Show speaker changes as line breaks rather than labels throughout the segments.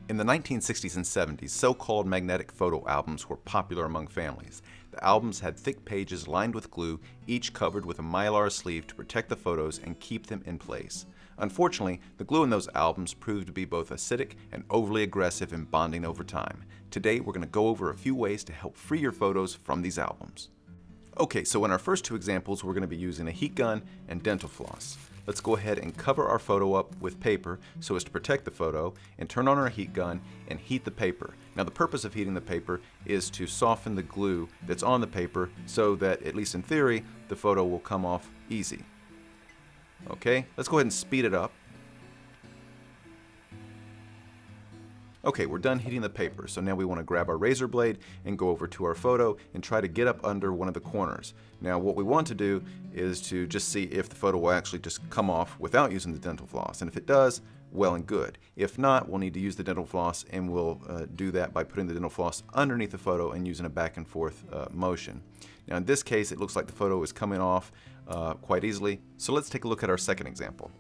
In the 1960s and 70s, so-called magnetic photo albums were popular among families. The albums had thick pages lined with glue, each covered with a mylar sleeve to protect the photos and keep them in place. Unfortunately, the glue in those albums proved to be both acidic and overly aggressive in bonding over time. Today, we're going to go over a few ways to help free your photos from these albums. Okay, so in our first two examples, we're going to be using a heat gun and dental floss. Let's go ahead and cover our photo up with paper so as to protect the photo, and turn on our heat gun and heat the paper. Now the purpose of heating the paper is to soften the glue that's on the paper so that, at least in theory, the photo will come off easy. Okay, let's go ahead and speed it up. Okay, we're done heating the paper, so now we want to grab our razor blade and go over to our photo and try to get up under one of the corners. Now what we want to do is to just see if the photo will actually just come off without using the dental floss, and if it does, well and good. If not, we'll need to use the dental floss, and we'll do that by putting the dental floss underneath the photo and using a back and forth motion. Now in this case, it looks like the photo is coming off quite easily, so let's take a look at our second example.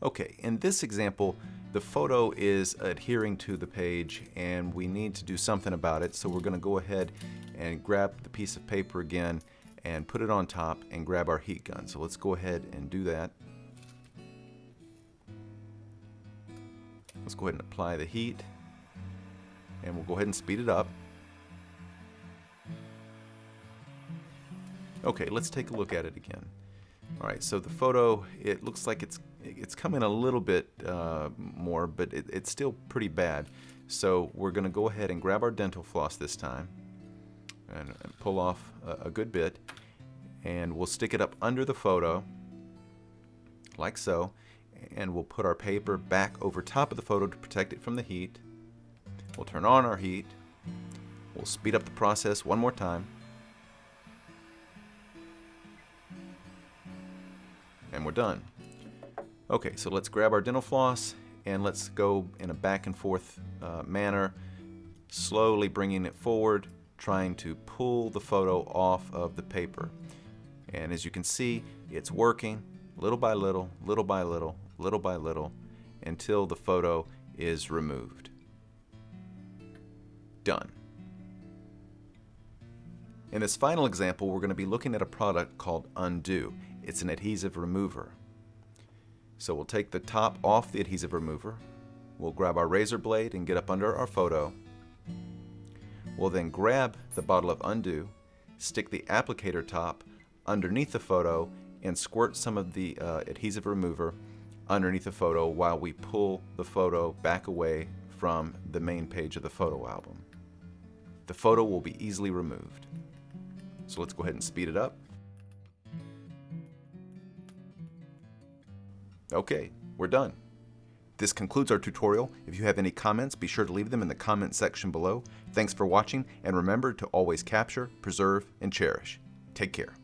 Okay, in this example, the photo is adhering to the page and we need to do something about it, so we're going to go ahead and grab the piece of paper again and put it on top and grab our heat gun. So let's go ahead and do that. Let's go ahead and apply the heat, and we'll go ahead and speed it up. Okay, let's take a look at it again. Alright, so the photo, it looks like it's coming a little bit more, but it's still pretty bad. So we're going to go ahead and grab our dental floss this time and pull off a good bit, and we'll stick it up under the photo like so, and we'll put our paper back over top of the photo to protect it from the heat. We'll turn on our heat. We'll speed up the process one more time. And we're done. Okay, so let's grab our dental floss and let's go in a back and forth manner, slowly bringing it forward, trying to pull the photo off of the paper. And as you can see, it's working little by little, little by little, little by little, until the photo is removed. Done. In this final example, we're going to be looking at a product called Undo. It's an adhesive remover. So we'll take the top off the adhesive remover. We'll grab our razor blade and get up under our photo. We'll then grab the bottle of Undo, stick the applicator top underneath the photo, and squirt some of the adhesive remover underneath the photo while we pull the photo back away from the main page of the photo album. The photo will be easily removed. So let's go ahead and speed it up. Okay, we're done. This concludes our tutorial. If you have any comments, be sure to leave them in the comment section below. Thanks for watching, and remember to always capture, preserve, and cherish. Take care.